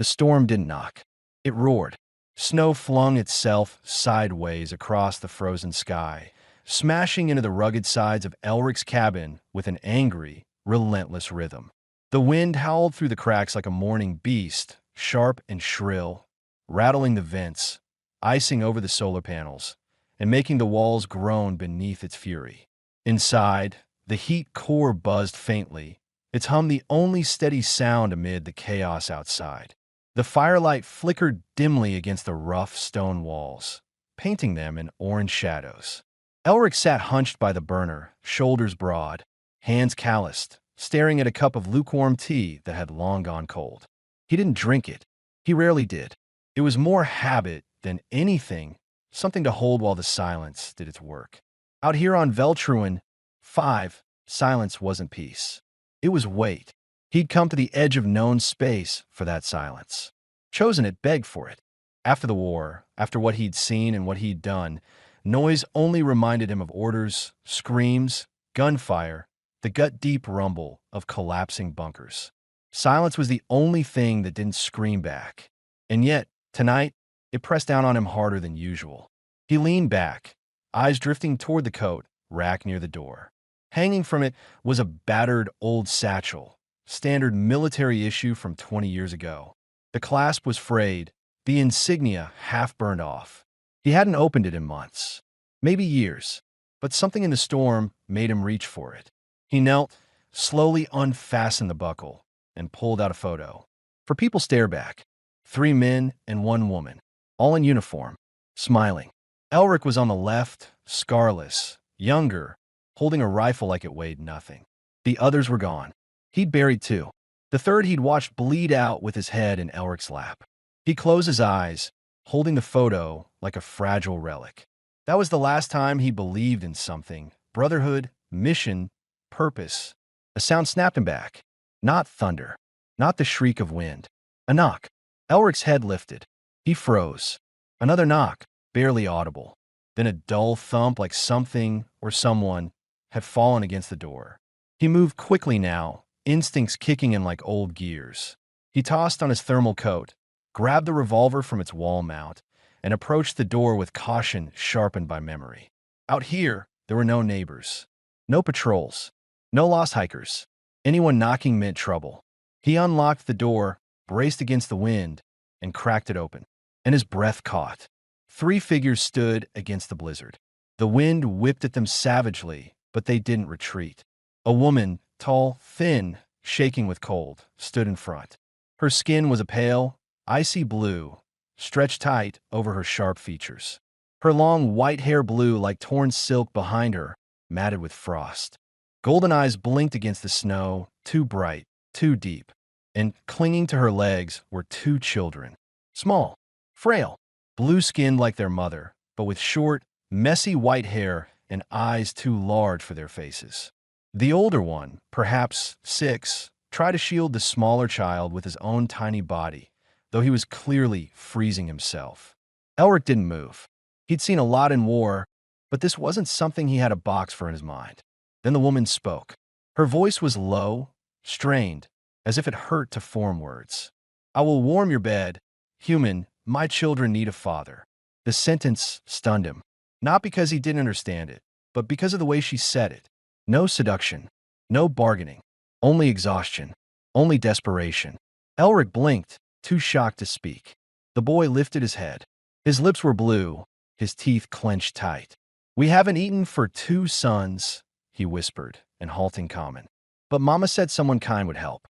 The storm didn't knock. It roared. Snow flung itself sideways across the frozen sky, smashing into the rugged sides of Elric's cabin with an angry, relentless rhythm. The wind howled through the cracks like a mourning beast, sharp and shrill, rattling the vents, icing over the solar panels, and making the walls groan beneath its fury. Inside, the heat core buzzed faintly, its hum the only steady sound amid the chaos outside. The firelight flickered dimly against the rough stone walls, painting them in orange shadows. Elric sat hunched by the burner, shoulders broad, hands calloused, staring at a cup of lukewarm tea that had long gone cold. He didn't drink it. He rarely did. It was more habit than anything, something to hold while the silence did its work. Out here on Veltruin 5, silence wasn't peace. It was weight. He'd come to the edge of known space for that silence. Chosen it, begged for it. After the war, after what he'd seen and what he'd done, noise only reminded him of orders, screams, gunfire, the gut-deep rumble of collapsing bunkers. Silence was the only thing that didn't scream back. And yet, tonight, it pressed down on him harder than usual. He leaned back, eyes drifting toward the coat rack near the door. Hanging from it was a battered old satchel, standard military issue from 20 years ago. The clasp was frayed, the insignia half burned off. He hadn't opened it in months, maybe years, but something in the storm made him reach for it. He knelt, slowly unfastened the buckle, and pulled out a photo. For people stare back. 3 men and 1 woman, all in uniform, smiling. Elric was on the left, scarless, younger, holding a rifle like it weighed nothing. The others were gone. He'd buried 2. The third he'd watched bleed out with his head in Elric's lap. He closed his eyes, holding the photo like a fragile relic. That was the last time he believed in something. Brotherhood, mission, purpose. A sound snapped him back. Not thunder. Not the shriek of wind. A knock. Elric's head lifted. He froze. Another knock, barely audible. Then a dull thump like something or someone had fallen against the door. He moved quickly now, instincts kicking in like old gears. He tossed on his thermal coat, grabbed the revolver from its wall mount, and approached the door with caution sharpened by memory. Out here, there were no neighbors, no patrols, no lost hikers. Anyone knocking meant trouble. He unlocked the door, braced against the wind, and cracked it open. And his breath caught. 3 figures stood against the blizzard. The wind whipped at them savagely, but they didn't retreat. A woman, tall, thin, shaking with cold, stood in front. Her skin was a pale, icy blue, stretched tight over her sharp features. Her long white hair blew like torn silk behind her, matted with frost. Golden eyes blinked against the snow, too bright, too deep. And clinging to her legs were 2 children. Small, frail, blue-skinned like their mother, but with short, messy white hair and eyes too large for their faces. The older one, perhaps 6, tried to shield the smaller child with his own tiny body, though he was clearly freezing himself. Elric didn't move. He'd seen a lot in war, but this wasn't something he had a box for in his mind. Then the woman spoke. Her voice was low, strained, as if it hurt to form words. "I will warm your bed. Human, my children need a father." The sentence stunned him, not because he didn't understand it, but because of the way she said it. No seduction, no bargaining, only exhaustion, only desperation. Elric blinked, too shocked to speak. The boy lifted his head. His lips were blue, his teeth clenched tight. "We haven't eaten for 2 sons," he whispered in halting common. "But Mama said someone kind would help."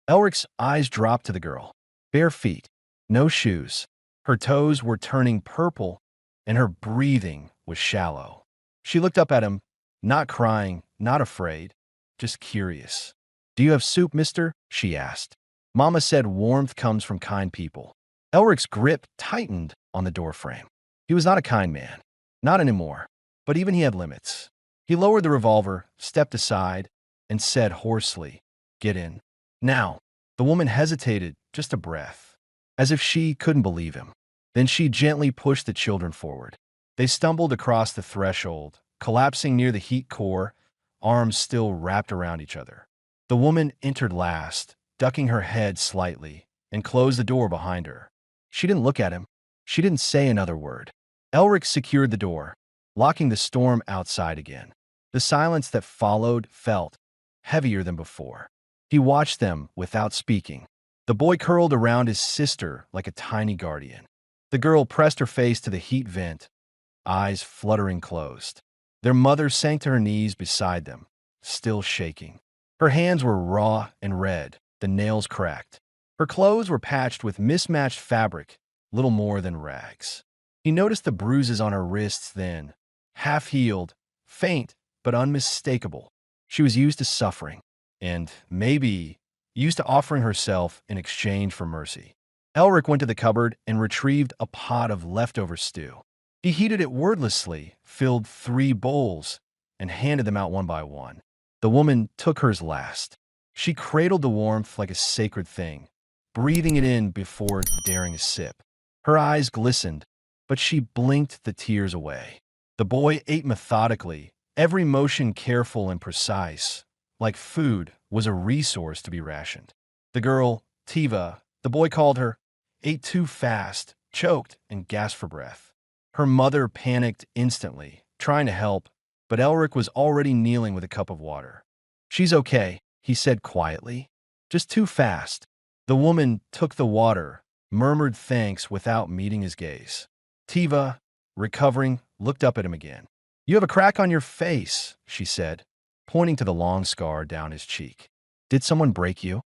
Elric's eyes dropped to the girl. Bare feet, no shoes. Her toes were turning purple, and her breathing was shallow. She looked up at him, not crying, not afraid, just curious. "Do you have soup, mister?" she asked. Mama said warmth comes from kind people. Elric's grip tightened on the doorframe. He was not a kind man. Not anymore. But even he had limits. He lowered the revolver, stepped aside, and said hoarsely, "Get in." Now. The woman hesitated, just a breath, as if she couldn't believe him. Then she gently pushed the children forward. They stumbled across the threshold, collapsing near the heat core, arms still wrapped around each other. The woman entered last, ducking her head slightly, and closed the door behind her. She didn't look at him. She didn't say another word. Elric secured the door, locking the storm outside again. The silence that followed felt heavier than before. He watched them without speaking. The boy curled around his sister like a tiny guardian. The girl pressed her face to the heat vent, eyes fluttering closed. Their mother sank to her knees beside them, still shaking. Her hands were raw and red, the nails cracked. Her clothes were patched with mismatched fabric, little more than rags. He noticed the bruises on her wrists then, half-healed, faint, but unmistakable. She was used to suffering, and, maybe, used to offering herself in exchange for mercy. Elric went to the cupboard and retrieved a pot of leftover stew. He heated it wordlessly, filled 3 bowls, and handed them out one by one. The woman took hers last. She cradled the warmth like a sacred thing, breathing it in before daring a sip. Her eyes glistened, but she blinked the tears away. The boy ate methodically, every motion careful and precise, like food was a resource to be rationed. The girl, Tiva, the boy called her, ate too fast, choked, and gasped for breath. Her mother panicked instantly, trying to help, but Elric was already kneeling with a cup of water. "She's okay," he said quietly. "Just too fast." The woman took the water, murmured thanks without meeting his gaze. Tiva, recovering, looked up at him again. "You have a crack on your face," she said, pointing to the long scar down his cheek. "Did someone break you?"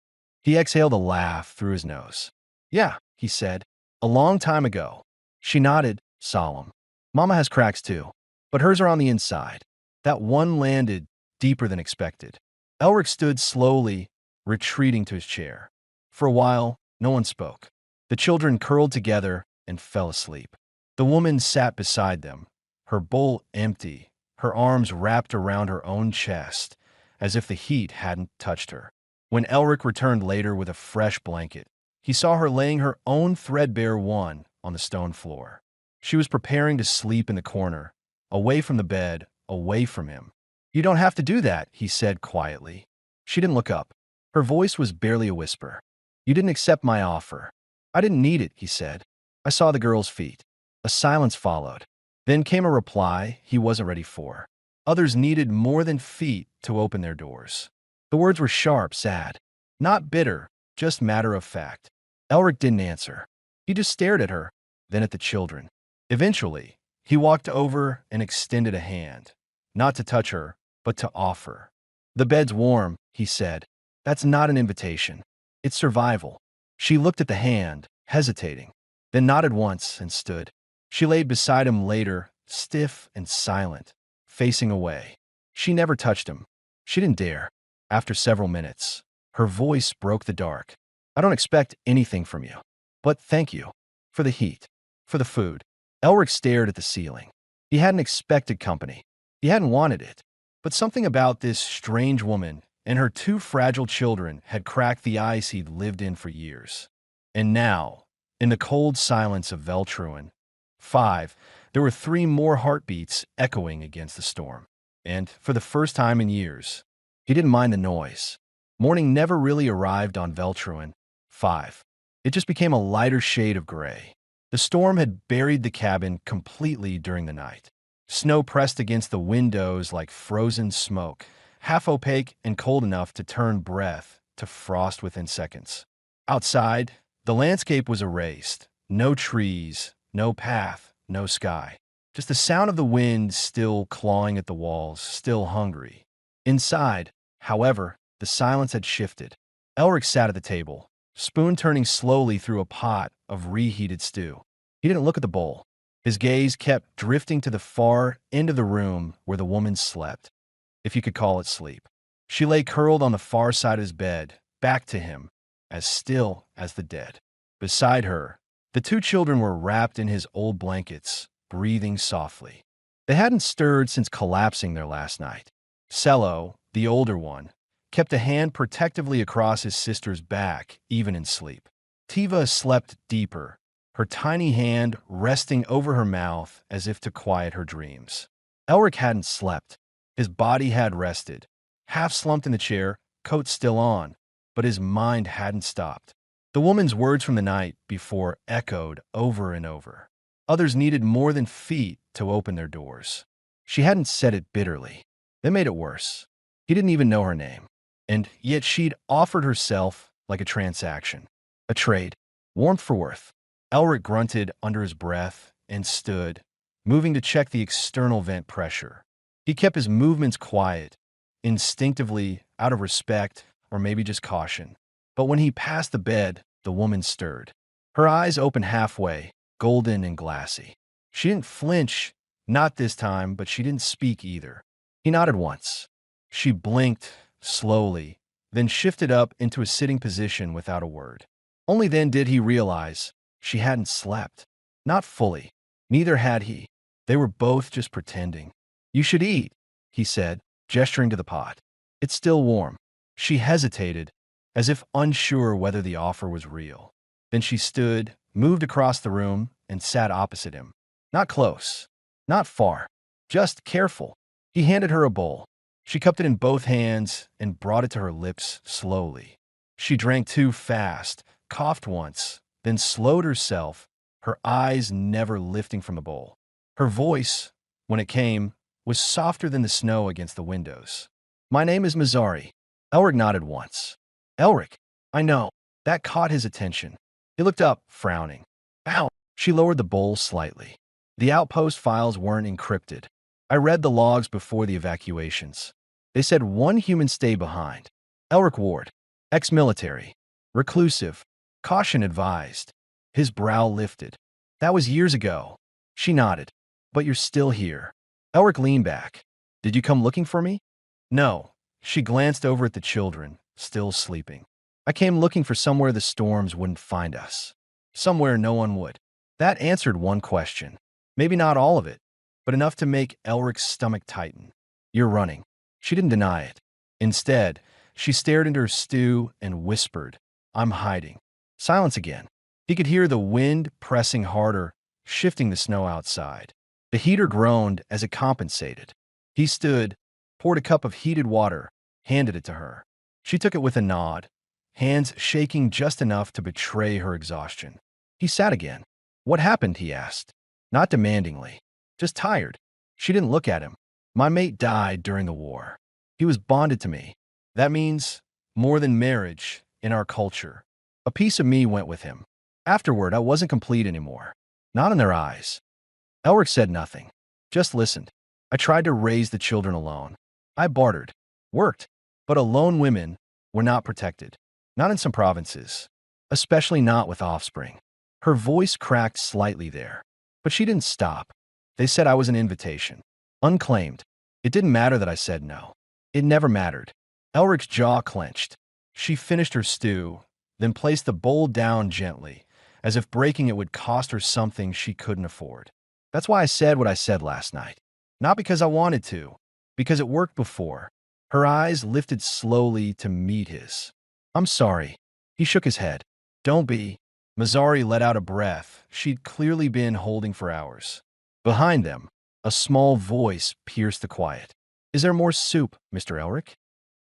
He exhaled a laugh through his nose. "Yeah," he said, "a long time ago." She nodded, solemn. "Mama has cracks too, but hers are on the inside." That one landed deeper than expected. Elric stood slowly, retreating to his chair. For a while, no one spoke. The children curled together and fell asleep. The woman sat beside them, her bowl empty, her arms wrapped around her own chest, as if the heat hadn't touched her. When Elric returned later with a fresh blanket, he saw her laying her own threadbare one on the stone floor. She was preparing to sleep in the corner, away from the bed, away from him. "You don't have to do that," he said quietly. She didn't look up. Her voice was barely a whisper. "You didn't accept my offer." "I didn't need it," he said. I saw the girl's feet. A silence followed. Then came a reply he wasn't ready for. Others needed more than feet to open their doors. The words were sharp, sad. Not bitter, just matter of fact. Elric didn't answer. He just stared at her, then at the children. Eventually, he walked over and extended a hand. Not to touch her, but to offer. "The bed's warm," he said. "That's not an invitation. It's survival." She looked at the hand, hesitating, then nodded once and stood. She laid beside him later, stiff and silent, facing away. She never touched him. She didn't dare. After several minutes, her voice broke the dark. "I don't expect anything from you, but thank you. For the heat. For the food." Elric stared at the ceiling. He hadn't expected company. He hadn't wanted it. But something about this strange woman and her 2 fragile children had cracked the ice he'd lived in for years. And now, in the cold silence of Veltruin, 5, there were 3 more heartbeats echoing against the storm. And, for the first time in years, he didn't mind the noise. Morning never really arrived on Veltruin, 5. It just became a lighter shade of gray. The storm had buried the cabin completely during the night. Snow pressed against the windows like frozen smoke, half opaque and cold enough to turn breath to frost within seconds. Outside, the landscape was erased. No trees, no path, no sky. Just the sound of the wind still clawing at the walls, still hungry. Inside, however, the silence had shifted. Elric sat at the table, spoon turning slowly through a pot of reheated stew. He didn't look at the bowl. His gaze kept drifting to the far end of the room where the woman slept, if you could call it sleep. She lay curled on the far side of his bed, back to him, as still as the dead. Beside her, the 2 children were wrapped in his old blankets, breathing softly. They hadn't stirred since collapsing there last night. Cello, the older one, kept a hand protectively across his sister's back, even in sleep. Tiva slept deeper, her tiny hand resting over her mouth as if to quiet her dreams. Elric hadn't slept. His body had rested, half slumped in the chair, coat still on, but his mind hadn't stopped. The woman's words from the night before echoed over and over. Others needed more than feet to open their doors. She hadn't said it bitterly. That made it worse. He didn't even know her name. And yet she'd offered herself like a transaction. A trade. Warmth for worth. Elric grunted under his breath and stood, moving to check the external vent pressure. He kept his movements quiet, instinctively, out of respect, or maybe just caution. But when he passed the bed, the woman stirred. Her eyes opened halfway, golden and glassy. She didn't flinch, not this time, but she didn't speak either. He nodded once. She blinked, slowly, then shifted up into a sitting position without a word. Only then did he realize she hadn't slept. Not fully. Neither had he. They were both just pretending. "You should eat," he said, gesturing to the pot. "It's still warm." She hesitated, as if unsure whether the offer was real. Then she stood, moved across the room, and sat opposite him. Not close. Not far. Just careful. He handed her a bowl. She cupped it in both hands and brought it to her lips slowly. She drank too fast, coughed once, then slowed herself, her eyes never lifting from the bowl. Her voice, when it came, was softer than the snow against the windows. "My name is Mazzari." Elric nodded once. "Elric, I know." That caught his attention. He looked up, frowning. "Ow." She lowered the bowl slightly. The outpost files weren't encrypted. I read the logs before the evacuations. They said one human stayed behind. Elric Ward, ex-military, reclusive, caution advised. His brow lifted. "That was years ago." She nodded. "But you're still here." Elric leaned back. "Did you come looking for me?" "No." She glanced over at the children, still sleeping. "I came looking for somewhere the storms wouldn't find us. Somewhere no one would." That answered one question. Maybe not all of it, but enough to make Elric's stomach tighten. "You're running." She didn't deny it. Instead, she stared into her stew and whispered, "I'm hiding." Silence again. He could hear the wind pressing harder, shifting the snow outside. The heater groaned as it compensated. He stood, poured a cup of heated water, handed it to her. She took it with a nod, hands shaking just enough to betray her exhaustion. He sat again. "What happened?" he asked. Not demandingly, just tired. She didn't look at him. "My mate died during the war. He was bonded to me. That means more than marriage in our culture. A piece of me went with him. Afterward, I wasn't complete anymore. Not in their eyes." Elric said nothing, just listened. "I tried to raise the children alone. I bartered, worked, but alone women were not protected. Not in some provinces, especially not with offspring." Her voice cracked slightly there, but she didn't stop. "They said I was an invitation. Unclaimed. It didn't matter that I said no. It never mattered." Elric's jaw clenched. She finished her stew, then placed the bowl down gently, as if breaking it would cost her something she couldn't afford. "That's why I said what I said last night. Not because I wanted to, because it worked before." Her eyes lifted slowly to meet his. "I'm sorry." He shook his head. "Don't be." Mazzari let out a breath she'd clearly been holding for hours. Behind them, a small voice pierced the quiet. "Is there more soup, Mr. Elric?"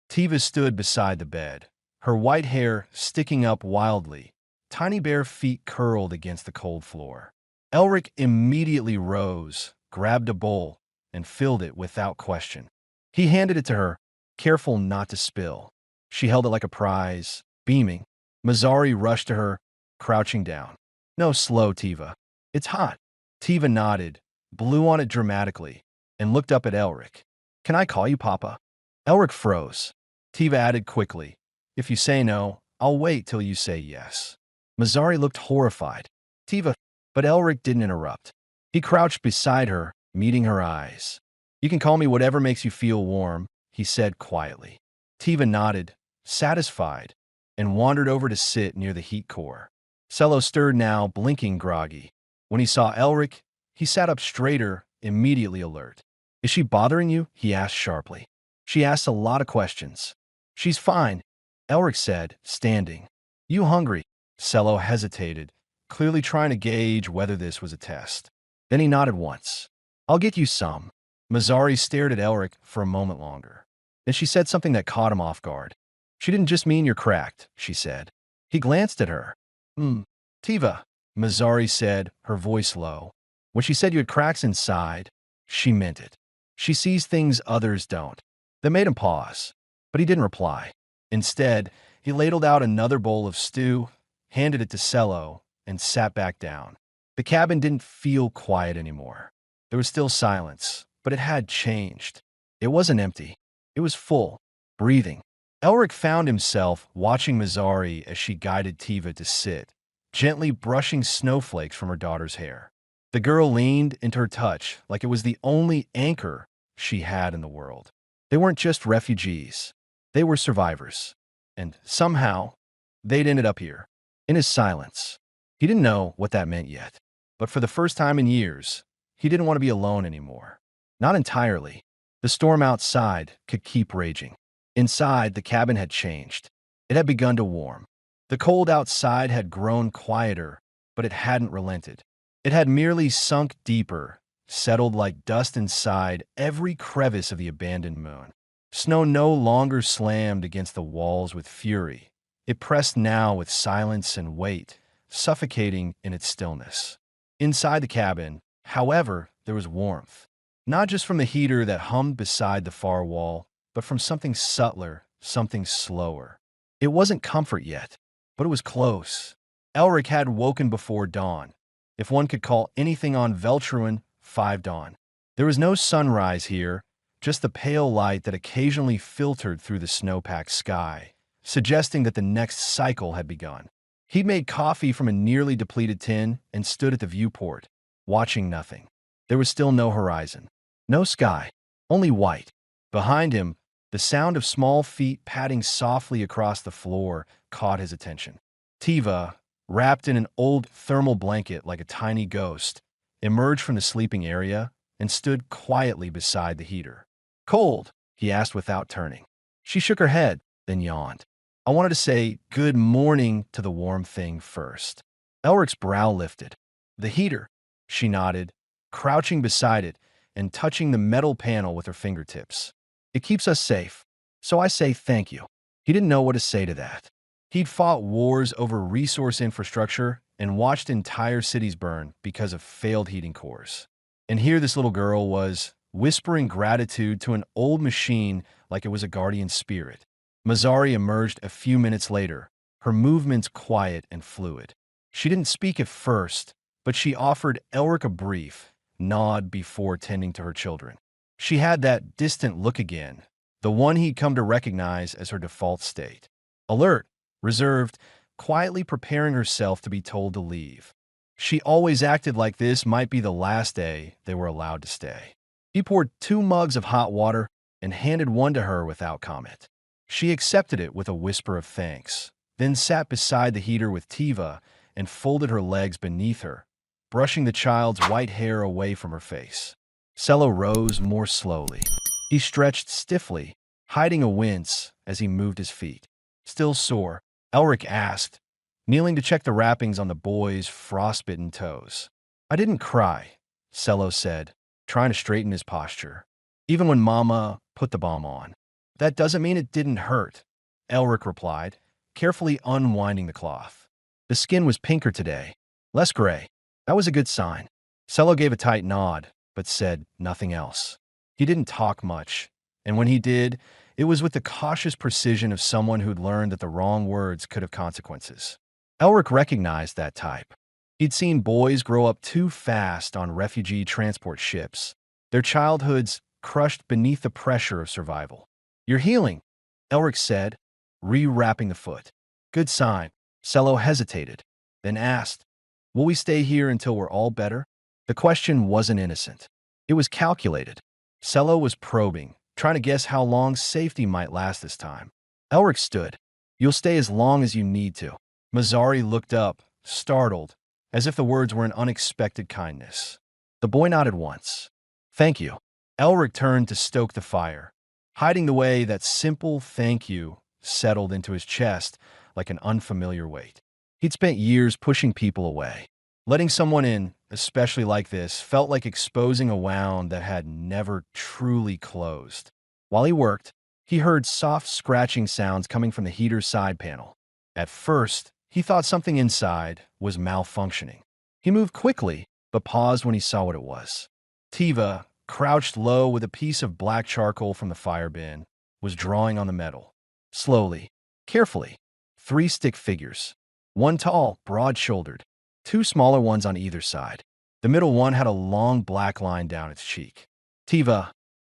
Tiva stood beside the bed, her white hair sticking up wildly, tiny bare feet curled against the cold floor. Elric immediately rose, grabbed a bowl, and filled it without question. He handed it to her, careful not to spill. She held it like a prize, beaming. Mazzari rushed to her, crouching down. "No, slow, Tiva. It's hot." Tiva nodded, blew on it dramatically, and looked up at Elric. "Can I call you Papa?" Elric froze. Tiva added quickly, "If you say no, I'll wait till you say yes." Mazzari looked horrified. "Tiva," but Elric didn't interrupt. He crouched beside her, meeting her eyes. "You can call me whatever makes you feel warm," he said quietly. Tiva nodded, satisfied, and wandered over to sit near the heat core. Cello stirred now, blinking groggy. When he saw Elric, he sat up straighter, immediately alert. "Is she bothering you?" he asked sharply. "She asks a lot of questions." "She's fine," Elric said, standing. "You hungry?" Cello hesitated, clearly trying to gauge whether this was a test. Then he nodded once. "I'll get you some." Mazzari stared at Elric for a moment longer. Then she said something that caught him off guard. "She didn't just mean you're cracked," she said. He glanced at her. Tiva, Mazzari said, her voice low. When she said you had cracks inside, she meant it. She sees things others don't. That made him pause, but he didn't reply. Instead, he ladled out another bowl of stew, handed it to Cello, and sat back down. The cabin didn't feel quiet anymore. There was still silence, but it had changed. It wasn't empty. It was full, breathing. Elric found himself watching Mazzari as she guided Tiva to sit, gently brushing snowflakes from her daughter's hair. The girl leaned into her touch like it was the only anchor she had in the world. They weren't just refugees. They were survivors. And somehow, they'd ended up here. In his silence, he didn't know what that meant yet. But for the first time in years, he didn't want to be alone anymore. Not entirely. The storm outside could keep raging. Inside, the cabin had changed. It had begun to warm. The cold outside had grown quieter, but it hadn't relented. It had merely sunk deeper, settled like dust inside every crevice of the abandoned moon. Snow no longer slammed against the walls with fury. It pressed now with silence and weight, suffocating in its stillness. Inside the cabin, however, there was warmth. Not just from the heater that hummed beside the far wall, but from something subtler, something slower. It wasn't comfort yet, but it was close. Elric had woken before dawn, if one could call anything on Veltruin 5 dawn. There was no sunrise here, just the pale light that occasionally filtered through the snow-packed sky, suggesting that the next cycle had begun. He'd made coffee from a nearly depleted tin and stood at the viewport, watching nothing. There was still no horizon, no sky, only white. Behind him, the sound of small feet padding softly across the floor caught his attention. Tiva, wrapped in an old thermal blanket like a tiny ghost, emerged from the sleeping area and stood quietly beside the heater. "Cold?" he asked without turning. She shook her head, then yawned. "I wanted to say good morning to the warm thing first." Elric's brow lifted. "The heater," she nodded, crouching beside it and touching the metal panel with her fingertips. "It keeps us safe, so I say thank you." He didn't know what to say to that. He'd fought wars over resource infrastructure and watched entire cities burn because of failed heating cores. And here this little girl was, whispering gratitude to an old machine like it was a guardian spirit. Mazzari emerged a few minutes later, her movements quiet and fluid. She didn't speak at first, but she offered Elric a brief nod before tending to her children. She had that distant look again, the one he'd come to recognize as her default state. Alert, reserved, quietly preparing herself to be told to leave. She always acted like this might be the last day they were allowed to stay. He poured 2 mugs of hot water and handed one to her without comment. She accepted it with a whisper of thanks, then sat beside the heater with Tiva and folded her legs beneath her, brushing the child's white hair away from her face. Cello rose more slowly. He stretched stiffly, hiding a wince as he moved his feet. "Still sore?" Elric asked, kneeling to check the wrappings on the boy's frostbitten toes. "I didn't cry," Cello said, trying to straighten his posture. "Even when Mama put the bomb on." "That doesn't mean it didn't hurt," Elric replied, carefully unwinding the cloth. "The skin was pinker today, less gray. That was a good sign." Cello gave a tight nod, but said nothing else. He didn't talk much, and when he did, it was with the cautious precision of someone who'd learned that the wrong words could have consequences. Elric recognized that type. He'd seen boys grow up too fast on refugee transport ships, their childhoods crushed beneath the pressure of survival. "You're healing," Elric said, rewrapping the foot. "Good sign." Cello hesitated, then asked, "Will we stay here until we're all better?" The question wasn't innocent. It was calculated. Cello was probing, trying to guess how long safety might last this time. Elric stood. "You'll stay as long as you need to." Mazzari looked up, startled, as if the words were an unexpected kindness. The boy nodded once. "Thank you." Elric turned to stoke the fire, hiding the way that simple thank you settled into his chest like an unfamiliar weight. He'd spent years pushing people away. Letting someone in, especially like this, felt like exposing a wound that had never truly closed. While he worked, he heard soft scratching sounds coming from the heater's side panel. At first, He thought something inside was malfunctioning. He moved quickly, but paused when he saw what it was. Tiva, crouched low with a piece of black charcoal from the fire bin, was drawing on the metal. Slowly, carefully. 3 stick figures. One tall, broad-shouldered. 2 smaller ones on either side. The middle one had a long black line down its cheek. Tiva,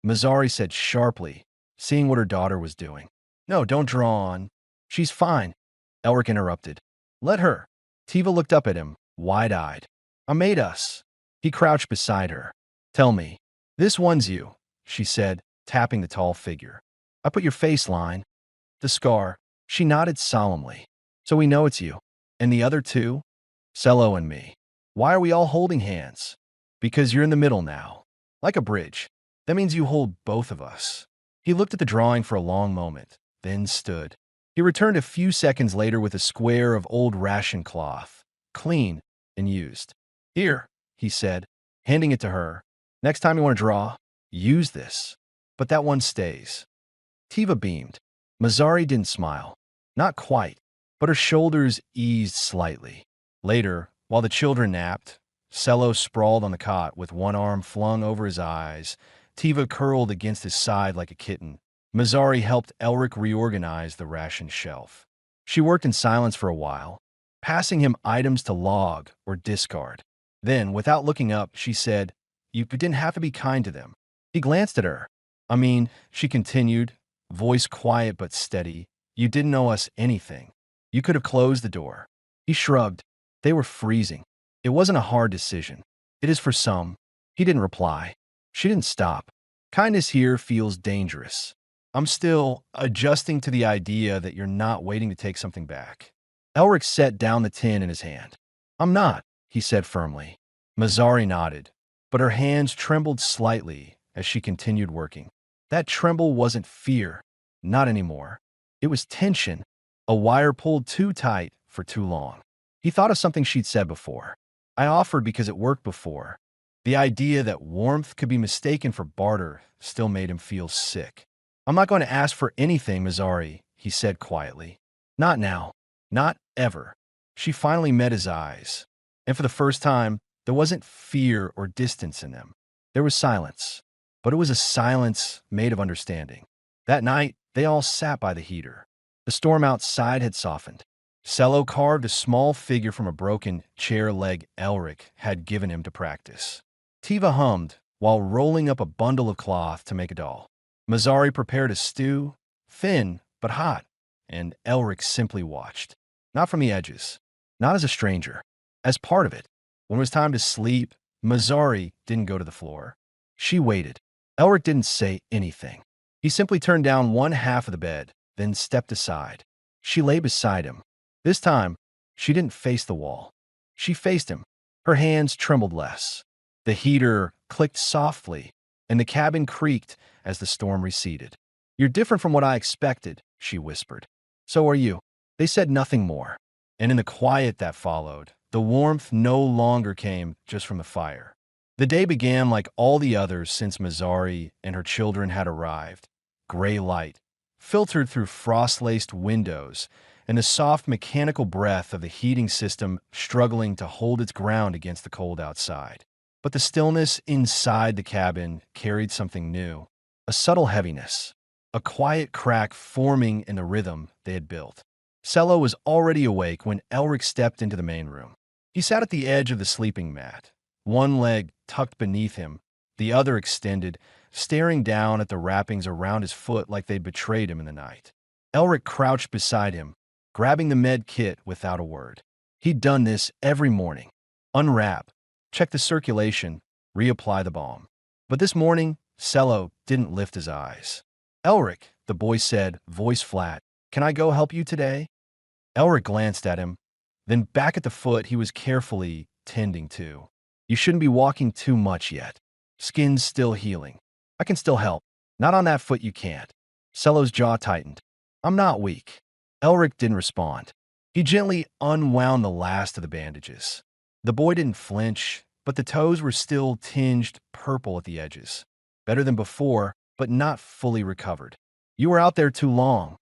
Mazzari said sharply, seeing what her daughter was doing. No, don't draw on. She's fine. Elric interrupted. Let her. Tiva looked up at him, wide-eyed. I made us. He crouched beside her. Tell me. This one's you, she said, tapping the tall figure. I put your face line. The scar. She nodded solemnly. So we know it's you. And the other 2? Cello and me. Why are we all holding hands? Because you're in the middle now. Like a bridge. That means you hold both of us. He looked at the drawing for a long moment, then stood. He returned a few seconds later with a square of old ration cloth, clean and used. Here, he said, handing it to her. Next time you want to draw, use this. But that one stays. Tiva beamed. Mazzari didn't smile. Not quite, but her shoulders eased slightly. Later, while the children napped, Cello sprawled on the cot with one arm flung over his eyes, Tiva curled against his side like a kitten. Mazzari helped Elric reorganize the ration shelf. She worked in silence for a while, passing him items to log or discard. Then, without looking up, she said, You didn't have to be kind to them. He glanced at her. I mean, she continued, voice quiet but steady, you didn't owe us anything. You could have closed the door. He shrugged. They were freezing. It wasn't a hard decision. It is for some. He didn't reply. She didn't stop. Kindness here feels dangerous. I'm still adjusting to the idea that you're not waiting to take something back. Elric set down the tin in his hand. I'm not, he said firmly. Mazzari nodded, but her hands trembled slightly as she continued working. That tremble wasn't fear. Not anymore. It was tension, a wire pulled too tight for too long. He thought of something she'd said before. I offered because it worked before. The idea that warmth could be mistaken for barter still made him feel sick. I'm not going to ask for anything, Mazzari, he said quietly. Not now. Not ever. She finally met his eyes. And for the first time, there wasn't fear or distance in them. There was silence. But it was a silence made of understanding. That night, they all sat by the heater. The storm outside had softened. Cello carved a small figure from a broken chair leg Elric had given him to practice. Tiva hummed while rolling up a bundle of cloth to make a doll. Mazzari prepared a stew, thin but hot, and Elric simply watched. Not from the edges, not as a stranger, as part of it. When it was time to sleep, Mazzari didn't go to the floor. She waited. Elric didn't say anything. He simply turned down one half of the bed, then stepped aside. She lay beside him. This time, she didn't face the wall. She faced him. Her hands trembled less. The heater clicked softly, and the cabin creaked as the storm receded. You're different from what I expected, she whispered. So are you. They said nothing more. And in the quiet that followed, the warmth no longer came just from the fire. The day began like all the others since Mazzari and her children had arrived. Gray light, filtered through frost-laced windows, and the soft mechanical breath of the heating system struggling to hold its ground against the cold outside. But the stillness inside the cabin carried something new, a subtle heaviness, a quiet crack forming in the rhythm they had built. Cello was already awake when Elric stepped into the main room. He sat at the edge of the sleeping mat, one leg tucked beneath him, the other extended, staring down at the wrappings around his foot like they'd betrayed him in the night. Elric crouched beside him, grabbing the med kit without a word. He'd done this every morning. Unwrap, check the circulation, reapply the balm. But this morning, Cello didn't lift his eyes. Elric, the boy said, voice flat, can I go help you today? Elric glanced at him, then back at the foot he was carefully tending to. You shouldn't be walking too much yet. Skin's still healing. I can still help. Not on that foot you can't. Cello's jaw tightened. I'm not weak. Elric didn't respond. He gently unwound the last of the bandages. The boy didn't flinch, but the toes were still tinged purple at the edges. Better than before, but not fully recovered. You were out there too long,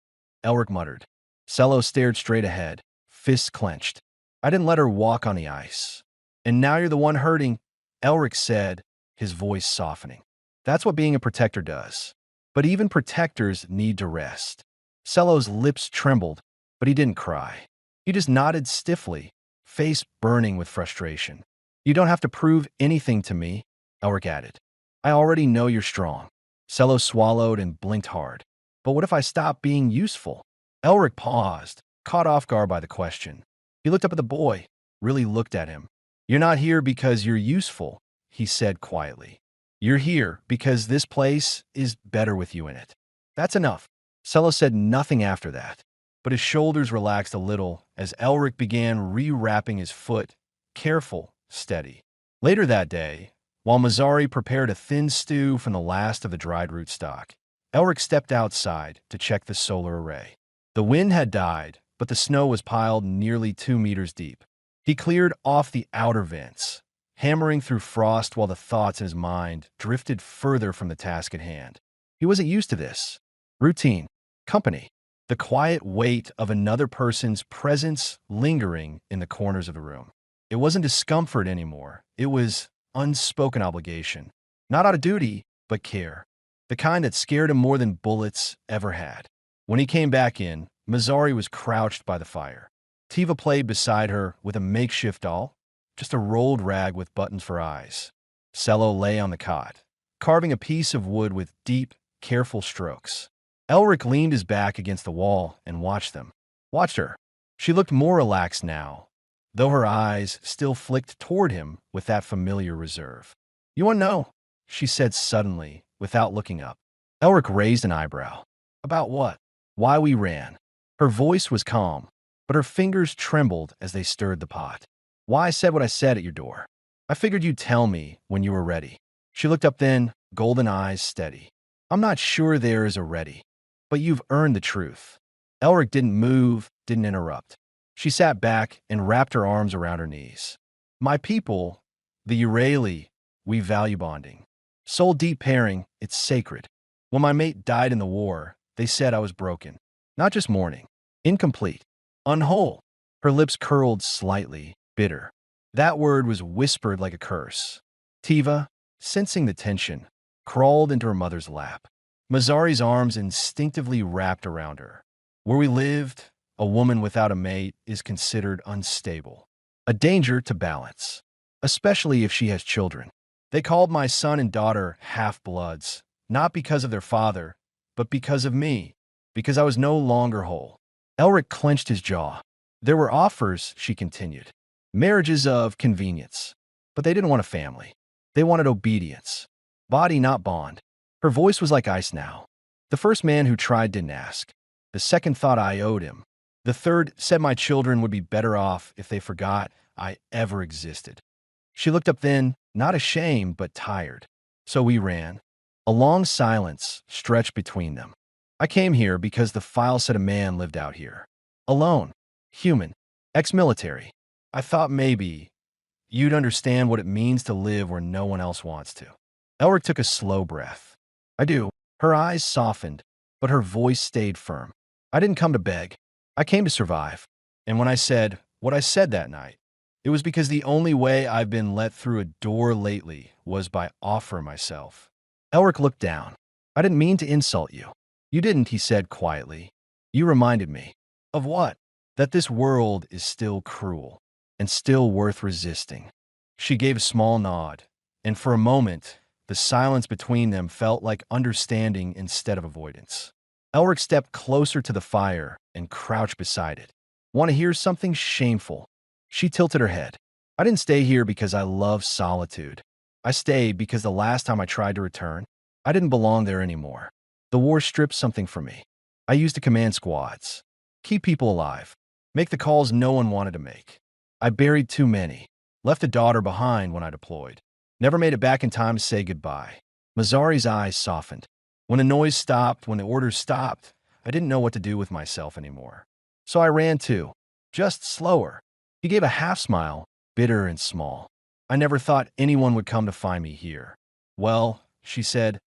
Elric muttered. Cello stared straight ahead, fists clenched. I didn't let her walk on the ice. And now you're the one hurting, Elric said, his voice softening. That's what being a protector does. But even protectors need to rest. Cello's lips trembled, but he didn't cry. He just nodded stiffly, face burning with frustration. You don't have to prove anything to me, Elric added. I already know you're strong. Cello swallowed and blinked hard. But what if I stop being useful? Elric paused, caught off guard by the question. He looked up at the boy, really looked at him. You're not here because you're useful, he said quietly. You're here because this place is better with you in it. That's enough. Cello said nothing after that, but his shoulders relaxed a little as Elric began rewrapping his foot, careful, steady. Later that day, while Mazzari prepared a thin stew from the last of the dried rootstock, Elric stepped outside to check the solar array. The wind had died, but the snow was piled nearly 2 meters deep. He cleared off the outer vents, hammering through frost while the thoughts in his mind drifted further from the task at hand. He wasn't used to this. Routine, company, the quiet weight of another person's presence lingering in the corners of the room. It wasn't discomfort anymore. It was unspoken obligation. Not out of duty, but care. The kind that scared him more than bullets ever had. When he came back in, Mazzari was crouched by the fire. Tiva played beside her with a makeshift doll, just a rolled rag with buttons for eyes. Cello lay on the cot, carving a piece of wood with deep, careful strokes. Elric leaned his back against the wall and watched them. Watched her. She looked more relaxed now, though her eyes still flicked toward him with that familiar reserve. You want to know? She said suddenly, without looking up. Elric raised an eyebrow. About what? Why we ran. Her voice was calm, but her fingers trembled as they stirred the pot. Why I said what I said at your door. I figured you'd tell me when you were ready. She looked up then, golden eyes steady. I'm not sure there is a ready, but you've earned the truth. Elric didn't move, didn't interrupt. She sat back and wrapped her arms around her knees. My people, the Urali, we value bonding. Soul-deep pairing, it's sacred. When my mate died in the war, they said I was broken. Not just mourning. Incomplete. Unwhole. Her lips curled slightly, bitter. That word was whispered like a curse. Tiva, sensing the tension, crawled into her mother's lap. Mazzari's arms instinctively wrapped around her. Where we lived, a woman without a mate is considered unstable. A danger to balance, especially if she has children. They called my son and daughter half-bloods, not because of their father, but because of me, because I was no longer whole. Elric clenched his jaw. There were offers, she continued. Marriages of convenience. But they didn't want a family. They wanted obedience. Body, not bond. Her voice was like ice now. The first man who tried didn't ask. The second thought I owed him. The third said my children would be better off if they forgot I ever existed. She looked up then, not ashamed, but tired. So we ran. A long silence stretched between them. I came here because the file said a man lived out here. Alone. Human. Ex-military. I thought maybe you'd understand what it means to live where no one else wants to. Elric took a slow breath. I do. Her eyes softened, but her voice stayed firm. I didn't come to beg. I came to survive. And when I said what I said that night, it was because the only way I've been let through a door lately was by offering myself. Elric looked down. I didn't mean to insult you. You didn't, he said quietly. You reminded me. Of what? That this world is still cruel and still worth resisting. She gave a small nod, and for a moment, the silence between them felt like understanding instead of avoidance. Elric stepped closer to the fire and crouched beside it. Want to hear something shameful? She tilted her head. I didn't stay here because I love solitude. I stayed because the last time I tried to return, I didn't belong there anymore. The war stripped something from me. I used to command squads, keep people alive, make the calls no one wanted to make. I buried too many, left a daughter behind when I deployed. Never made it back in time to say goodbye. Mazzari's eyes softened. When the noise stopped, when the orders stopped, I didn't know what to do with myself anymore. So I ran too, just slower. He gave a half smile, bitter and small. I never thought anyone would come to find me here. Well, she said,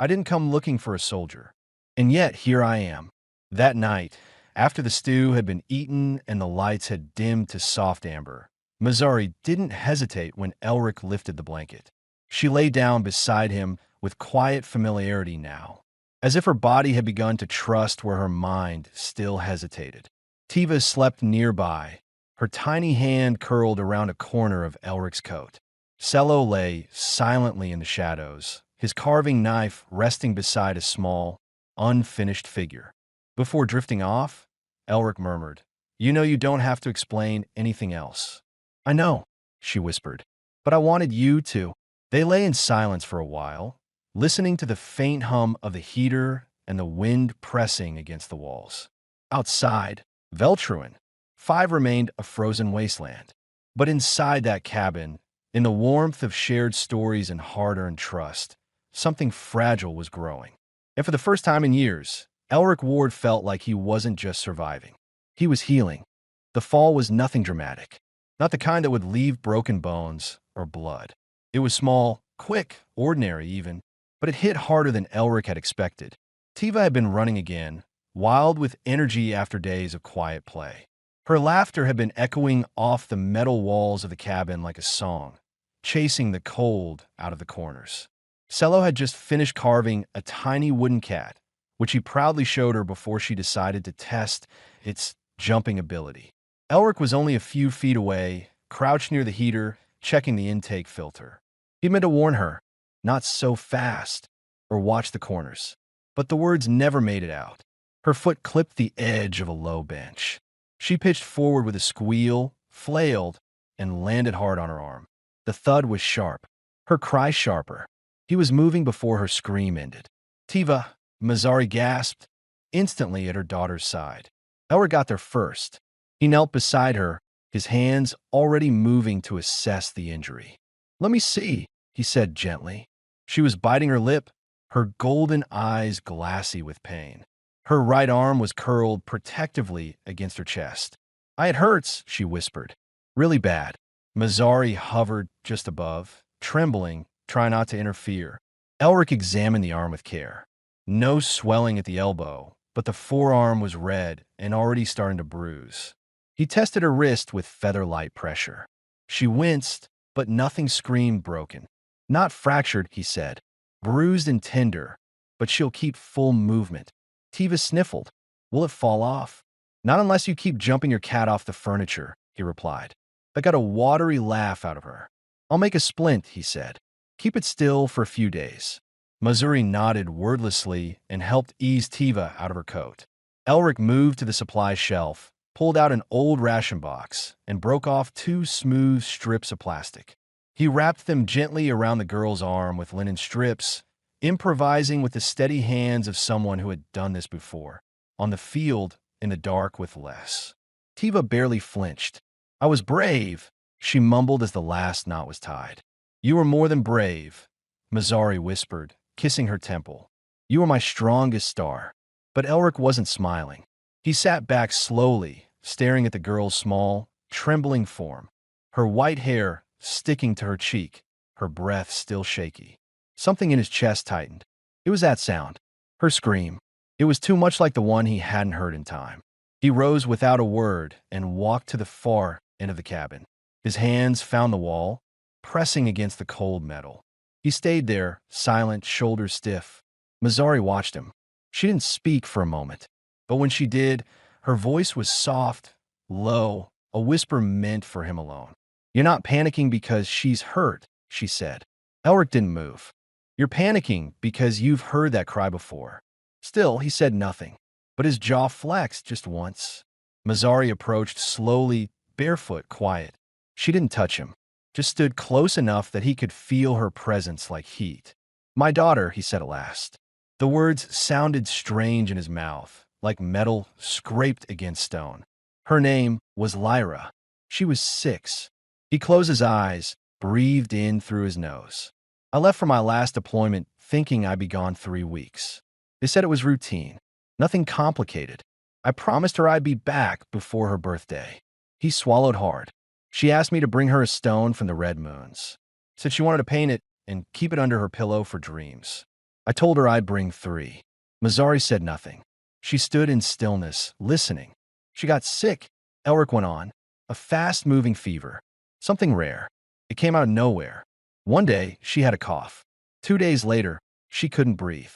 I didn't come looking for a soldier. And yet here I am. That night, After the stew had been eaten and the lights had dimmed to soft amber, Mazari didn't hesitate when Elric lifted the blanket. She lay down beside him with quiet familiarity now, as if her body had begun to trust where her mind still hesitated. Tiva slept nearby, her tiny hand curled around a corner of Elric's coat. Cello lay silently in the shadows, his carving knife resting beside a small, unfinished figure. Before drifting off, Elric murmured, "You know you don't have to explain anything else." "I know," she whispered, "but I wanted you to." They lay in silence for a while, listening to the faint hum of the heater and the wind pressing against the walls. Outside, Veltruin, 5 remained a frozen wasteland. But inside that cabin, in the warmth of shared stories and hard-earned trust, something fragile was growing. And for the first time in years, Elric Ward felt like he wasn't just surviving. He was healing. The fall was nothing dramatic, not the kind that would leave broken bones or blood. It was small, quick, ordinary even, but it hit harder than Elric had expected. Tiva had been running again, wild with energy after days of quiet play. Her laughter had been echoing off the metal walls of the cabin like a song, chasing the cold out of the corners. Cello had just finished carving a tiny wooden cat, which he proudly showed her before she decided to test its jumping ability. Elric was only a few feet away, crouched near the heater, checking the intake filter. He meant to warn her, "Not so fast," or "Watch the corners." But the words never made it out. Her foot clipped the edge of a low bench. She pitched forward with a squeal, flailed, and landed hard on her arm. The thud was sharp, her cry sharper. He was moving before her scream ended. "Tiva," Mazari gasped, instantly at her daughter's side. Elric got there first. He knelt beside her, his hands already moving to assess the injury. "Let me see," he said gently. She was biting her lip, her golden eyes glassy with pain. Her right arm was curled protectively against her chest. "It hurts," she whispered. "Really bad." Mazari hovered just above, trembling, trying not to interfere. Elric examined the arm with care. No swelling at the elbow, but the forearm was red and already starting to bruise. He tested her wrist with feather-light pressure. She winced, but nothing screamed broken. "Not fractured," he said. "Bruised and tender, but she'll keep full movement." Tiva sniffled. "Will it fall off?" "Not unless you keep jumping your cat off the furniture," he replied. That got a watery laugh out of her. "I'll make a splint," he said. "Keep it still for a few days." Mazuri nodded wordlessly and helped ease Tiva out of her coat. Elric moved to the supply shelf, pulled out an old ration box, and broke off 2 smooth strips of plastic. He wrapped them gently around the girl's arm with linen strips, improvising with the steady hands of someone who had done this before, on the field, in the dark with less. Tiva barely flinched. "I was brave," she mumbled as the last knot was tied. "You were more than brave," Mazari whispered, kissing her temple. "You were my strongest star." But Elric wasn't smiling. He sat back slowly, staring at the girl's small, trembling form, her white hair sticking to her cheek, her breath still shaky. Something in his chest tightened. It was that sound, her scream. It was too much like the one he hadn't heard in time. He rose without a word and walked to the far end of the cabin. His hands found the wall, pressing against the cold metal. He stayed there, silent, shoulders stiff. Mazari watched him. She didn't speak for a moment, but when she did, her voice was soft, low, a whisper meant for him alone. "You're not panicking because she's hurt," she said. Elric didn't move. "You're panicking because you've heard that cry before." Still, he said nothing, but his jaw flexed just once. Mazari approached slowly, barefoot, quiet. She didn't touch him, just stood close enough that he could feel her presence like heat. "My daughter," he said at last. The words sounded strange in his mouth, like metal scraped against stone. Her name was Lyra. She was 6. He closed his eyes, breathed in through his nose. "I left for my last deployment thinking I'd be gone 3 weeks. They said it was routine, nothing complicated. I promised her I'd be back before her birthday." He swallowed hard. "She asked me to bring her a stone from the red moons. Said she wanted to paint it and keep it under her pillow for dreams. I told her I'd bring 3. Mazari said nothing. She stood in stillness, listening. She got sick, Elric went on. A fast-moving fever. Something rare. It came out of nowhere. One day, she had a cough. 2 days later, she couldn't breathe.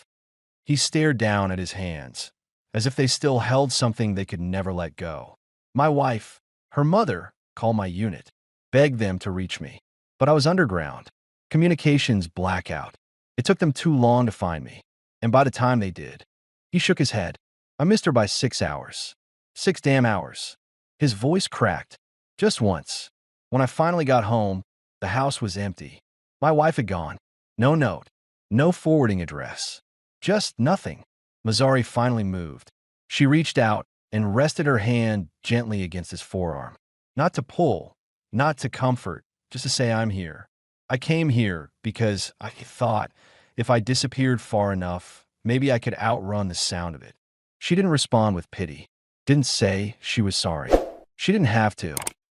He stared down at his hands, as if they still held something they could never let go. My wife, her mother, called my unit, begged them to reach me. But I was underground. Communications blackout. It took them too long to find me. And by the time they did, he shook his head. I missed her by 6 hours. 6 damn hours. His voice cracked. Just once. When I finally got home, the house was empty. My wife had gone. No note. No forwarding address. Just nothing. Mazzari finally moved. She reached out and rested her hand gently against his forearm. Not to pull, not to comfort, just to say I'm here. I came here because I thought if I disappeared far enough, maybe I could outrun the sound of it. She didn't respond with pity. Didn't say she was sorry. She didn't have to.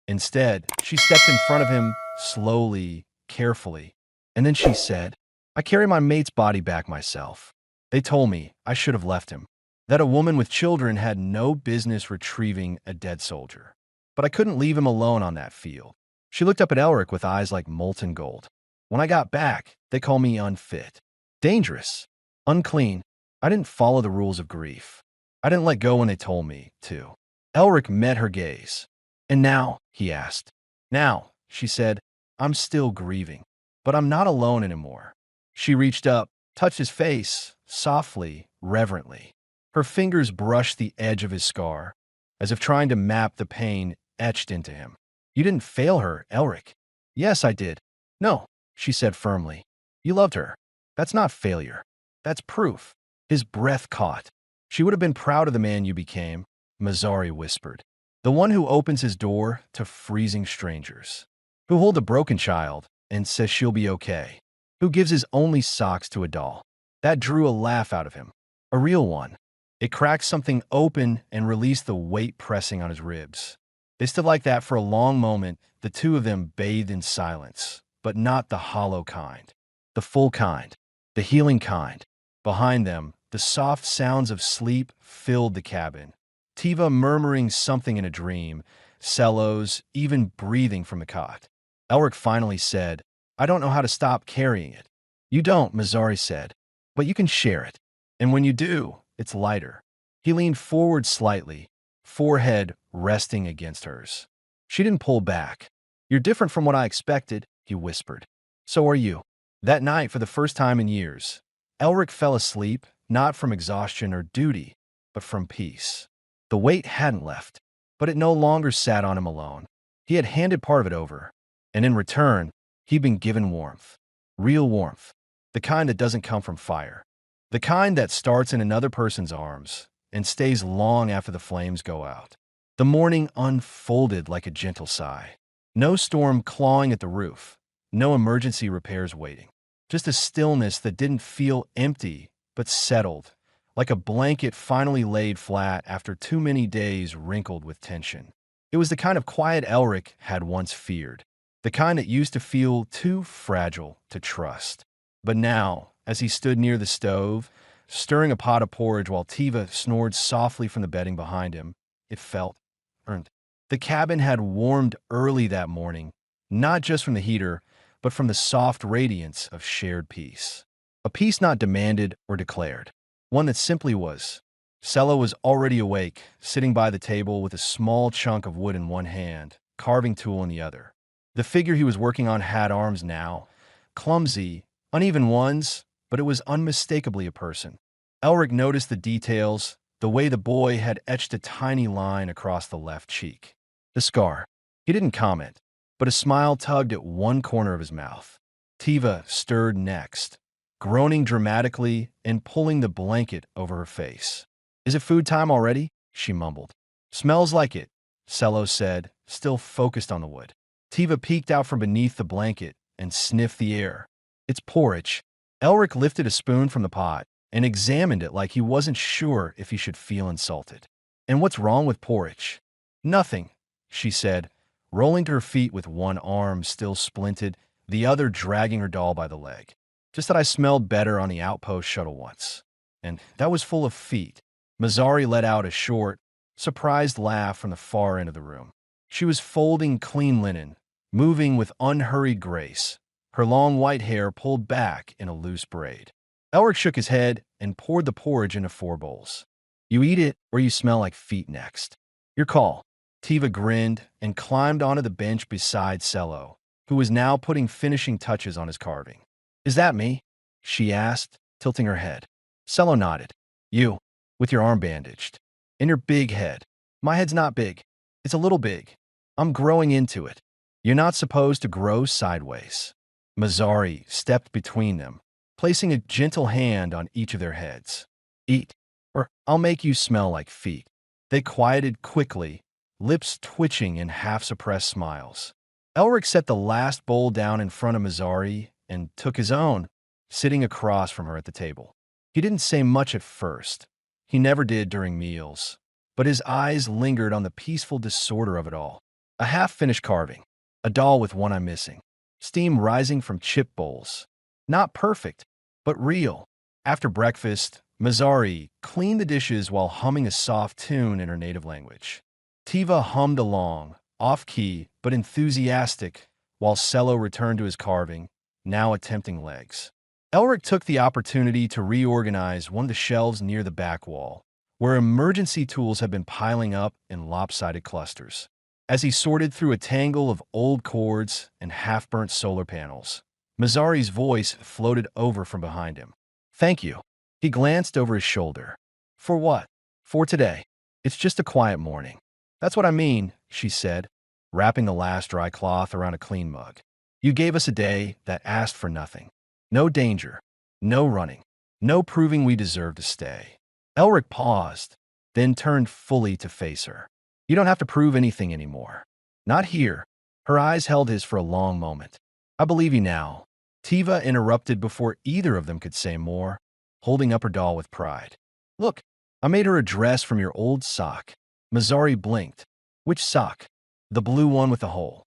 Instead, she stepped in front of him slowly, carefully. And then she said, I carry my mate's body back myself. They told me I should have left him. That a woman with children had no business retrieving a dead soldier. But I couldn't leave him alone on that field. She looked up at Elric with eyes like molten gold. When I got back, they called me unfit. Dangerous. Unclean. I didn't follow the rules of grief. I didn't let go when they told me to. Elric met her gaze. And now, he asked. Now, she said, I'm still grieving. But I'm not alone anymore. She reached up, touched his face, softly, reverently. Her fingers brushed the edge of his scar, as if trying to map the pain etched into him. You didn't fail her, Elric. Yes, I did. No, she said firmly. You loved her. That's not failure. That's proof. His breath caught. She would have been proud of the man you became, Mazzari whispered. The one who opens his door to freezing strangers. Who holds a broken child and says she'll be okay. Who gives his only socks to a doll. That drew a laugh out of him. A real one. It cracked something open and released the weight pressing on his ribs. They stood like that for a long moment, the two of them bathed in silence, but not the hollow kind. The full kind. The healing kind. Behind them, the soft sounds of sleep filled the cabin. Tiva murmuring something in a dream, cellos even breathing from the cot. Elric finally said, I don't know how to stop carrying it. You don't, Mazzari said, but you can share it. And when you do, it's lighter. He leaned forward slightly, forehead resting against hers. She didn't pull back. You're different from what I expected, he whispered. So are you. That night, for the first time in years, Elric fell asleep, not from exhaustion or duty, but from peace. The weight hadn't left, but it no longer sat on him alone. He had handed part of it over, and in return, he'd been given warmth. Real warmth. The kind that doesn't come from fire. The kind that starts in another person's arms and stays long after the flames go out. The morning unfolded like a gentle sigh. No storm clawing at the roof. No emergency repairs waiting. Just a stillness that didn't feel empty, but settled, like a blanket finally laid flat after too many days wrinkled with tension. It was the kind of quiet Elric had once feared. The kind that used to feel too fragile to trust. But now, as he stood near the stove, stirring a pot of porridge while Tiva snored softly from the bedding behind him, it felt earned. The cabin had warmed early that morning, not just from the heater, but from the soft radiance of shared peace. A peace not demanded or declared. One that simply was. Sella was already awake, sitting by the table with a small chunk of wood in one hand, carving tool in the other. The figure he was working on had arms now, clumsy, uneven ones, but it was unmistakably a person. Elric noticed the details, the way the boy had etched a tiny line across the left cheek. The scar. He didn't comment, but a smile tugged at one corner of his mouth. Tiva stirred next, groaning dramatically and pulling the blanket over her face. Is it food time already? She mumbled. Smells like it, Cello said, still focused on the wood. Tiva peeked out from beneath the blanket and sniffed the air. It's porridge. Elric lifted a spoon from the pot and examined it like he wasn't sure if he should feel insulted. And what's wrong with porridge? Nothing, she said, rolling to her feet with one arm still splinted, the other dragging her doll by the leg. Just that I smelled better on the outpost shuttle once. And that was full of feet. Mazzari let out a short, surprised laugh from the far end of the room. She was folding clean linen, moving with unhurried grace, her long white hair pulled back in a loose braid. Elric shook his head and poured the porridge into 4 bowls. You eat it or you smell like feet next. Your call. Tiva grinned and climbed onto the bench beside Cello, who was now putting finishing touches on his carving. Is that me? She asked, tilting her head. Cello nodded. You, with your arm bandaged. And your big head. My head's not big. It's a little big. I'm growing into it. You're not supposed to grow sideways. Mazzari stepped between them, placing a gentle hand on each of their heads. Eat, or I'll make you smell like feet. They quieted quickly, lips twitching in half-suppressed smiles. Elric set the last bowl down in front of Mazzari and took his own, sitting across from her at the table. He didn't say much at first. He never did during meals, but his eyes lingered on the peaceful disorder of it all. A half-finished carving, a doll with one eye missing, steam rising from chip bowls. Not perfect, but real. After breakfast, Mazzari cleaned the dishes while humming a soft tune in her native language. Tiva hummed along, off-key but enthusiastic, while Cello returned to his carving, now attempting legs. Elric took the opportunity to reorganize one of the shelves near the back wall, where emergency tools had been piling up in lopsided clusters. As he sorted through a tangle of old cords and half-burnt solar panels, Mazzari's voice floated over from behind him. Thank you. He glanced over his shoulder. For what? For today. It's just a quiet morning. That's what I mean, she said, wrapping the last dry cloth around a clean mug. You gave us a day that asked for nothing. No danger, no running, no proving we deserve to stay. Elric paused, then turned fully to face her. You don't have to prove anything anymore. Not here. Her eyes held his for a long moment. I believe you now. Tiva interrupted before either of them could say more, holding up her doll with pride. Look, I made her a dress from your old sock. Mazzari blinked. Which sock? The blue one with the hole.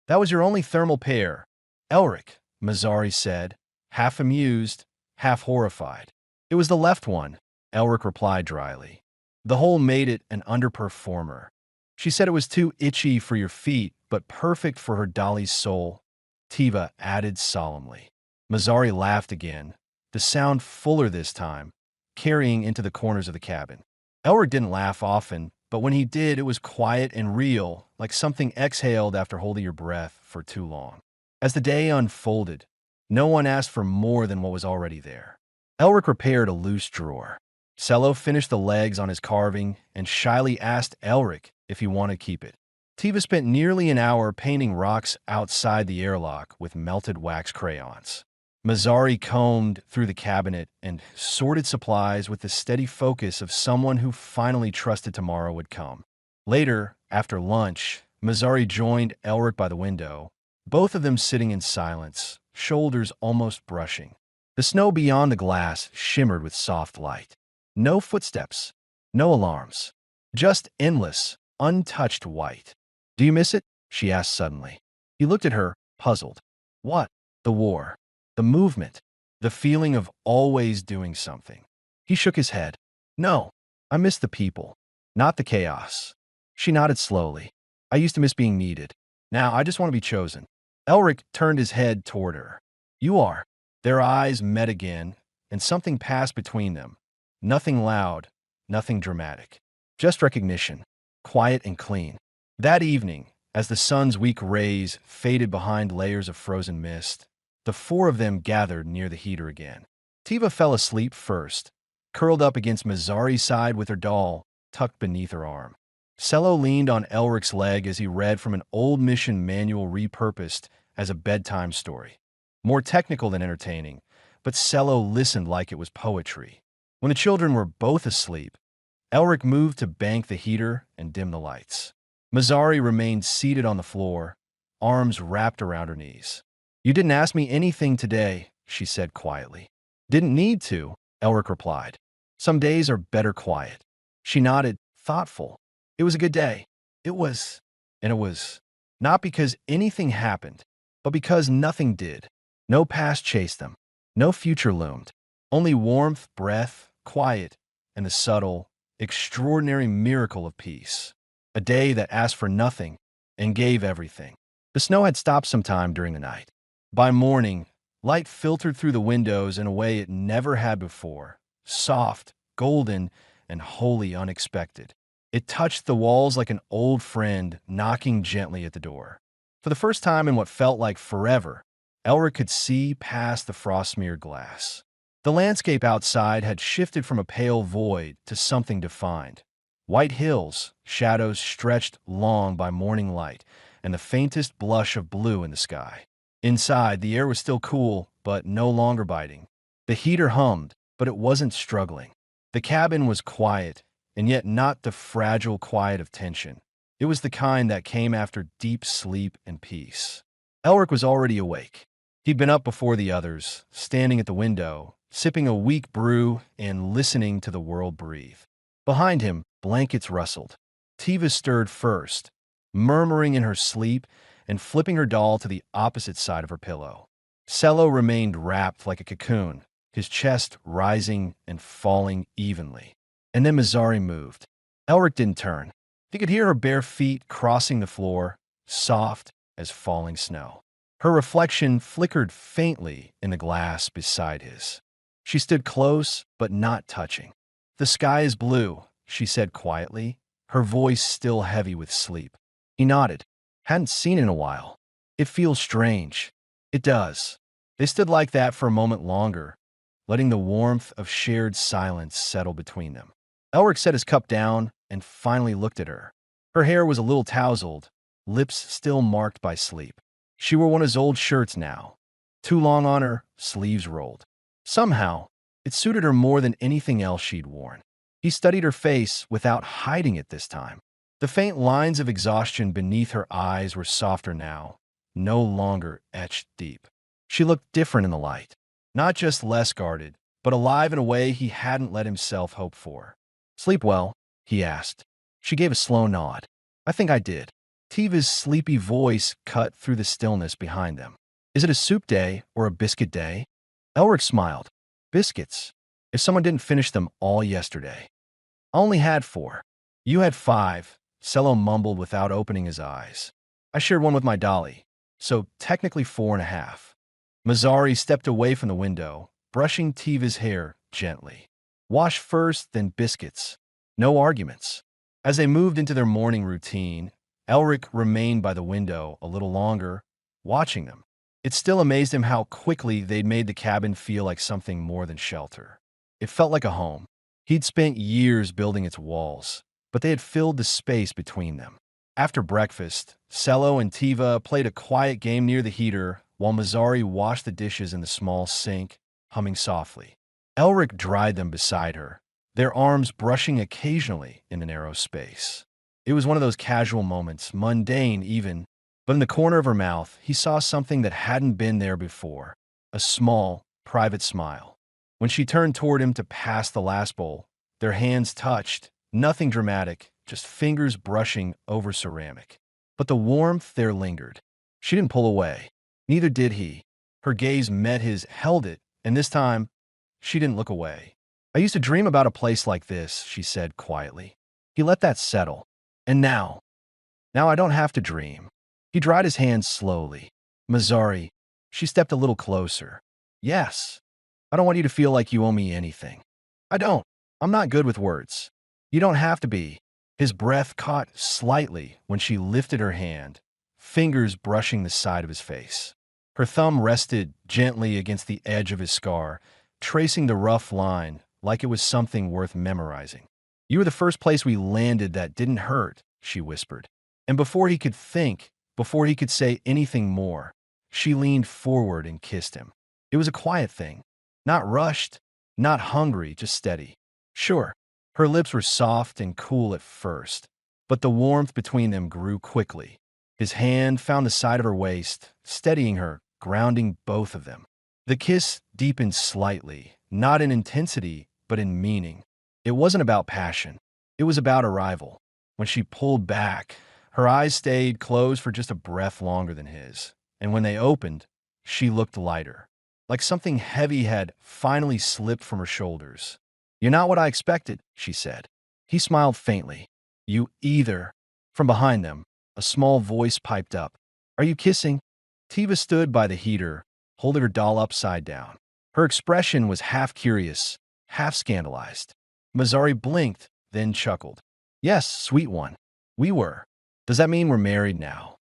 That was your only thermal pair. Elric, Mazzari said, half amused, half horrified. It was the left one, Elric replied dryly. The hole made it an underperformer. She said it was too itchy for your feet, but perfect for her dolly's soul, Tiva added solemnly. Mazzari laughed again, the sound fuller this time, carrying into the corners of the cabin. Elric didn't laugh often, but when he did, it was quiet and real, like something exhaled after holding your breath for too long. As the day unfolded, no one asked for more than what was already there. Elric repaired a loose drawer. Cello finished the legs on his carving and shyly asked Elric if he wanted to keep it. Tiva spent nearly an hour painting rocks outside the airlock with melted wax crayons. Mazzari combed through the cabinet and sorted supplies with the steady focus of someone who finally trusted tomorrow would come. Later, after lunch, Mazzari joined Elric by the window, both of them sitting in silence, shoulders almost brushing. The snow beyond the glass shimmered with soft light. No footsteps, no alarms, just endless, untouched white. Do you miss it? She asked suddenly. He looked at her, puzzled. What? The war. The movement. The feeling of always doing something. He shook his head. No, I miss the people, not the chaos. She nodded slowly. I used to miss being needed. Now I just want to be chosen. Elric turned his head toward her. You are. Their eyes met again, and something passed between them. Nothing loud, nothing dramatic. Just recognition, quiet and clean. That evening, as the sun's weak rays faded behind layers of frozen mist, the 4 of them gathered near the heater again. Tiva fell asleep first, curled up against Mazzari's side with her doll tucked beneath her arm. Cello leaned on Elric's leg as he read from an old mission manual repurposed as a bedtime story. More technical than entertaining, but Cello listened like it was poetry. When the children were both asleep, Elric moved to bank the heater and dim the lights. Mazzari remained seated on the floor, arms wrapped around her knees. You didn't ask me anything today, she said quietly. Didn't need to, Elric replied. Some days are better quiet. She nodded, thoughtful. It was a good day. It was. And it was not because anything happened, but because nothing did. No past chased them. No future loomed. Only warmth, breath, quiet, and the subtle, extraordinary miracle of peace. A day that asked for nothing and gave everything. The snow had stopped sometime during the night. By morning, light filtered through the windows in a way it never had before, soft, golden, and wholly unexpected. It touched the walls like an old friend knocking gently at the door. For the first time in what felt like forever, Elric could see past the frost-smeared glass. The landscape outside had shifted from a pale void to something defined. White hills, shadows stretched long by morning light, and the faintest blush of blue in the sky. Inside, the air was still cool, but no longer biting. The heater hummed, but it wasn't struggling. The cabin was quiet, and yet not the fragile quiet of tension. It was the kind that came after deep sleep and peace. Elric was already awake. He'd been up before the others, standing at the window, sipping a weak brew and listening to the world breathe. Behind him, blankets rustled. Tiva stirred first, murmuring in her sleep and flipping her doll to the opposite side of her pillow. Cello remained wrapped like a cocoon, his chest rising and falling evenly. And then Mazzari moved. Elric didn't turn. He could hear her bare feet crossing the floor, soft as falling snow. Her reflection flickered faintly in the glass beside his. She stood close, but not touching. "The sky is blue," she said quietly, her voice still heavy with sleep. He nodded. "Hadn't seen it in a while. It feels strange." "It does." They stood like that for a moment longer, letting the warmth of shared silence settle between them. Elric set his cup down and finally looked at her. Her hair was a little tousled, lips still marked by sleep. She wore one of his old shirts now, too long on her, sleeves rolled. Somehow, it suited her more than anything else she'd worn. He studied her face without hiding it this time. The faint lines of exhaustion beneath her eyes were softer now, no longer etched deep. She looked different in the light, not just less guarded, but alive in a way he hadn't let himself hope for. "Sleep well?" he asked. She gave a slow nod. "I think I did." Tiva's sleepy voice cut through the stillness behind them. "Is it a soup day or a biscuit day?" Elric smiled. "Biscuits. If someone didn't finish them all yesterday." "I only had 4. You had 5, Cello mumbled without opening his eyes. "I shared one with my dolly, so technically 4.5. Mazzari stepped away from the window, brushing Tiva's hair gently. "Wash first, then biscuits. No arguments." As they moved into their morning routine, Elric remained by the window a little longer, watching them. It still amazed him how quickly they'd made the cabin feel like something more than shelter. It felt like a home. He'd spent years building its walls, but they had filled the space between them. After breakfast, Cello and Tiva played a quiet game near the heater while Mazzari washed the dishes in the small sink, humming softly. Elric dried them beside her, their arms brushing occasionally in the narrow space. It was one of those casual moments, mundane even, but in the corner of her mouth, he saw something that hadn't been there before, a small, private smile. When she turned toward him to pass the last bowl, their hands touched, nothing dramatic, just fingers brushing over ceramic. But the warmth there lingered. She didn't pull away. Neither did he. Her gaze met his, held it, and this time, she didn't look away. "I used to dream about a place like this," she said quietly. He let that settle. "And now I don't have to dream." He dried his hands slowly. "Mazzari," she stepped a little closer. "Yes. I don't want you to feel like you owe me anything." "I don't. I'm not good with words." "You don't have to be." His breath caught slightly when she lifted her hand, fingers brushing the side of his face. Her thumb rested gently against the edge of his scar, tracing the rough line like it was something worth memorizing. "You were the first place we landed that didn't hurt," she whispered. And before he could think, before he could say anything more, she leaned forward and kissed him. It was a quiet thing, not rushed, not hungry, just steady. Sure, her lips were soft and cool at first, but the warmth between them grew quickly. His hand found the side of her waist, steadying her, grounding both of them. The kiss deepened slightly, not in intensity, but in meaning. It wasn't about passion. It was about arrival. When she pulled back, her eyes stayed closed for just a breath longer than his, and when they opened, she looked lighter, like something heavy had finally slipped from her shoulders. "You're not what I expected," she said. He smiled faintly. You either. From behind them, a small voice piped up. Are you kissing? Tiva stood by the heater, holding her doll upside down. Her expression was half curious, half scandalized. Mazzari blinked, then chuckled. Yes, sweet one. We were. Does that mean we're married now?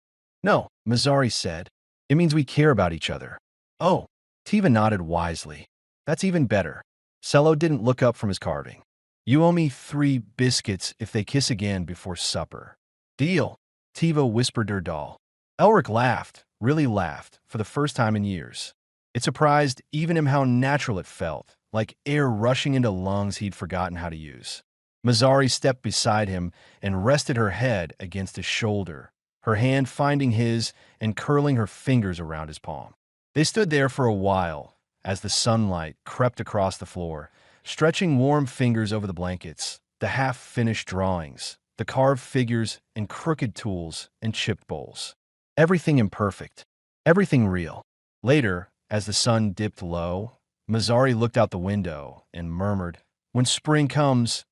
No, Mazzari said. It means we care about each other. Oh, Tiva nodded wisely. That's even better. Cello didn't look up from his carving. You owe me 3 biscuits if they kiss again before supper. Deal, Tiva whispered to her doll. Elric laughed, really laughed, for the first time in years. It surprised even him how natural it felt, like air rushing into lungs he'd forgotten how to use. Mazzari stepped beside him and rested her head against his shoulder, her hand finding his and curling her fingers around his palm. They stood there for a while as the sunlight crept across the floor, stretching warm fingers over the blankets, the half-finished drawings, the carved figures and crooked tools and chipped bowls. Everything imperfect, everything real. Later, as the sun dipped low, Mazzari looked out the window and murmured, when spring comes,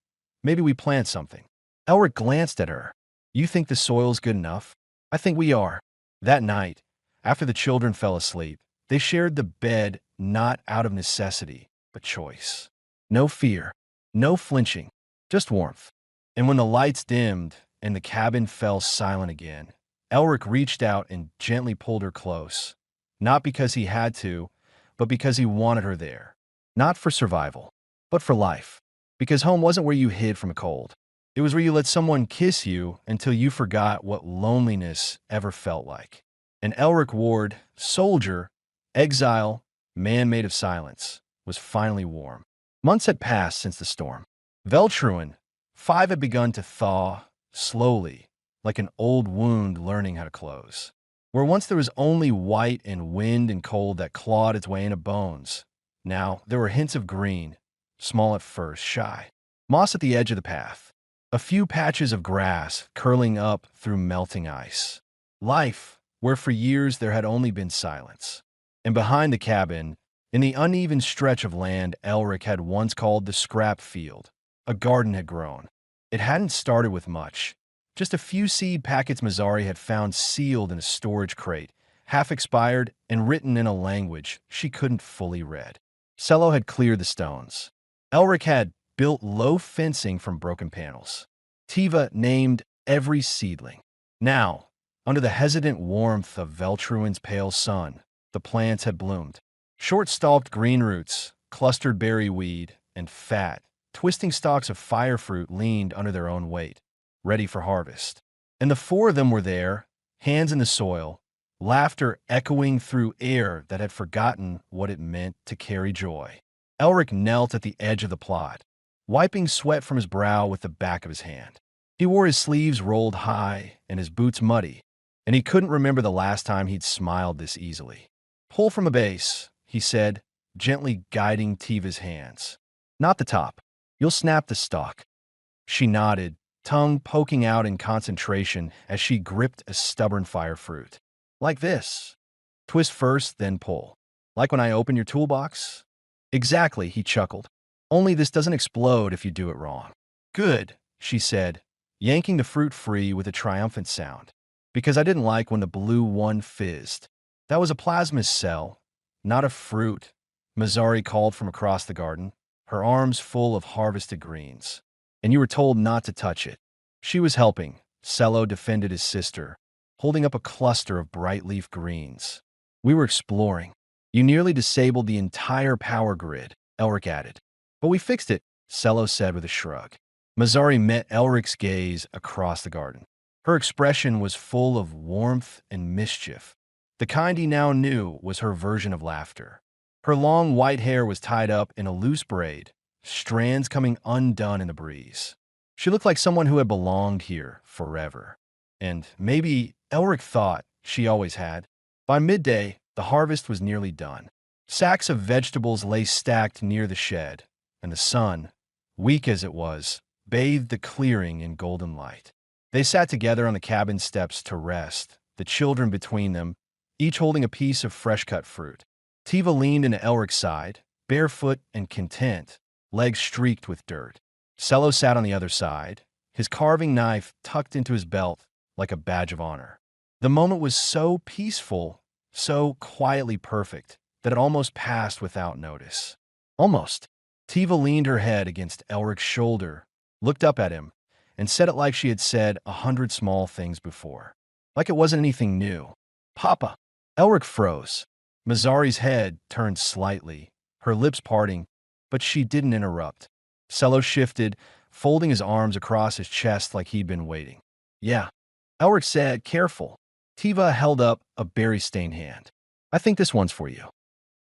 maybe we plant something. Elric glanced at her. You think the soil's good enough? I think we are. That night, after the children fell asleep, they shared the bed not out of necessity, but choice. No fear, no flinching, just warmth. And when the lights dimmed and the cabin fell silent again, Elric reached out and gently pulled her close, not because he had to, but because he wanted her there. Not for survival, but for life. Because home wasn't where you hid from a cold. It was where you let someone kiss you until you forgot what loneliness ever felt like. And Elric Ward, soldier, exile, man made of silence, was finally warm. Months had passed since the storm. Veltruin, 5 had begun to thaw, slowly, like an old wound learning how to close. Where once there was only white and wind and cold that clawed its way into bones, now there were hints of green, small at first, shy. Moss at the edge of the path. A few patches of grass curling up through melting ice. Life, where for years there had only been silence. And behind the cabin, in the uneven stretch of land Elric had once called the scrap field, a garden had grown. It hadn't started with much. Just a few seed packets Mazzari had found sealed in a storage crate, half expired and written in a language she couldn't fully read. Cello had cleared the stones. Elric had built low fencing from broken panels. Tiva named every seedling. Now, under the hesitant warmth of Veltruin's pale sun, the plants had bloomed. Short-stalked green roots, clustered berry weed, and fat, twisting stalks of fire fruit leaned under their own weight, ready for harvest. And the 4 of them were there, hands in the soil, laughter echoing through air that had forgotten what it meant to carry joy. Elric knelt at the edge of the plot, wiping sweat from his brow with the back of his hand. He wore his sleeves rolled high and his boots muddy, and he couldn't remember the last time he'd smiled this easily. Pull from a base, he said, gently guiding Tiva's hands. Not the top. You'll snap the stalk. She nodded, tongue poking out in concentration as she gripped a stubborn fire fruit. Like this. Twist first, then pull. Like when I open your toolbox? Exactly, he chuckled. Only this doesn't explode if you do it wrong. Good, she said, yanking the fruit free with a triumphant sound. Because I didn't like when the blue one fizzed. That was a plasma cell, not a fruit, Mazzari called from across the garden, her arms full of harvested greens. And you were told not to touch it. She was helping. Cello defended his sister, holding up a cluster of bright leaf greens. We were exploring. You nearly disabled the entire power grid, Elric added. But we fixed it, Cello said with a shrug. Mazzari met Elric's gaze across the garden. Her expression was full of warmth and mischief. The kind he now knew was her version of laughter. Her long white hair was tied up in a loose braid, strands coming undone in the breeze. She looked like someone who had belonged here forever. And maybe Elric thought she always had. By midday, the harvest was nearly done. Sacks of vegetables lay stacked near the shed, and the sun, weak as it was, bathed the clearing in golden light. They sat together on the cabin steps to rest, the children between them, each holding a piece of fresh-cut fruit. Tiva leaned into Elric's side, barefoot and content, legs streaked with dirt. Cello sat on the other side, his carving knife tucked into his belt like a badge of honor. The moment was so peaceful, so quietly perfect, that it almost passed without notice. Almost. Tiva leaned her head against Elric's shoulder, looked up at him, and said it like she had said 100 small things before. Like it wasn't anything new. Papa. Elric froze. Mazari's head turned slightly, her lips parting, but she didn't interrupt. Cello shifted, folding his arms across his chest like he'd been waiting. Yeah. Elric said, careful. Tiva held up a berry-stained hand. I think this one's for you.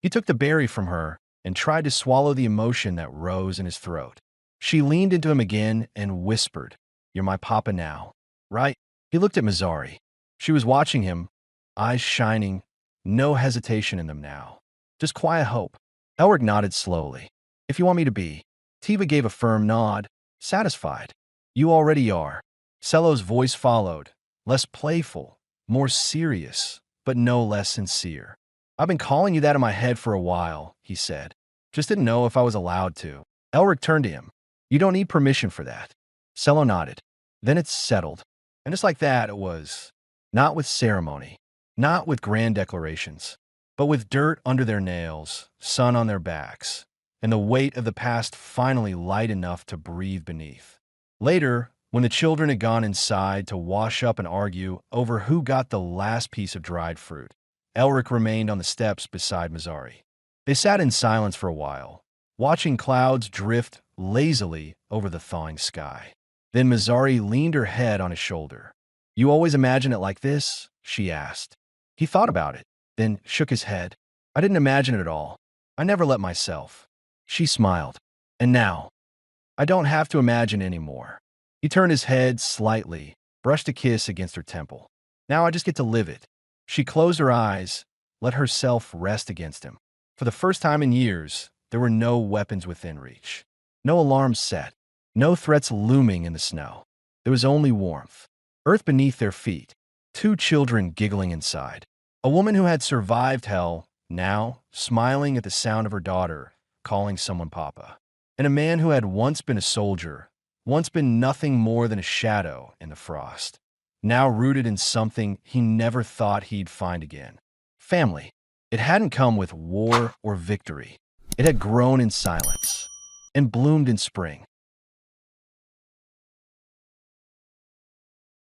He took the berry from her and tried to swallow the emotion that rose in his throat. She leaned into him again and whispered, You're my papa now, right? He looked at Mazari. She was watching him, eyes shining, no hesitation in them now. Just quiet hope. Elric nodded slowly. If you want me to be. Tiva gave a firm nod, satisfied. You already are. Cello's voice followed, less playful, more serious, but no less sincere. I've been calling you that in my head for a while, he said. Just didn't know if I was allowed to. Elric turned to him. You don't need permission for that. Cello nodded. Then it's settled. And just like that, it was. Not with ceremony, not with grand declarations, but with dirt under their nails, sun on their backs, and the weight of the past finally light enough to breathe beneath. Later, when the children had gone inside to wash up and argue over who got the last piece of dried fruit, Elric remained on the steps beside Mazari. They sat in silence for a while, watching clouds drift lazily over the thawing sky. Then Mazari leaned her head on his shoulder. You always imagine it like this? She asked. He thought about it, then shook his head. I didn't imagine it at all. I never let myself. She smiled. And now, I don't have to imagine anymore. He turned his head slightly, brushed a kiss against her temple. Now I just get to live it. She closed her eyes, let herself rest against him. For the first time in years, there were no weapons within reach. No alarms set. No threats looming in the snow. There was only warmth. Earth beneath their feet. Two children giggling inside. A woman who had survived hell, now smiling at the sound of her daughter, calling someone papa. And a man who had once been a soldier, once been nothing more than a shadow in the frost, now rooted in something he never thought he'd find again. Family. It hadn't come with war or victory. It had grown in silence and bloomed in spring.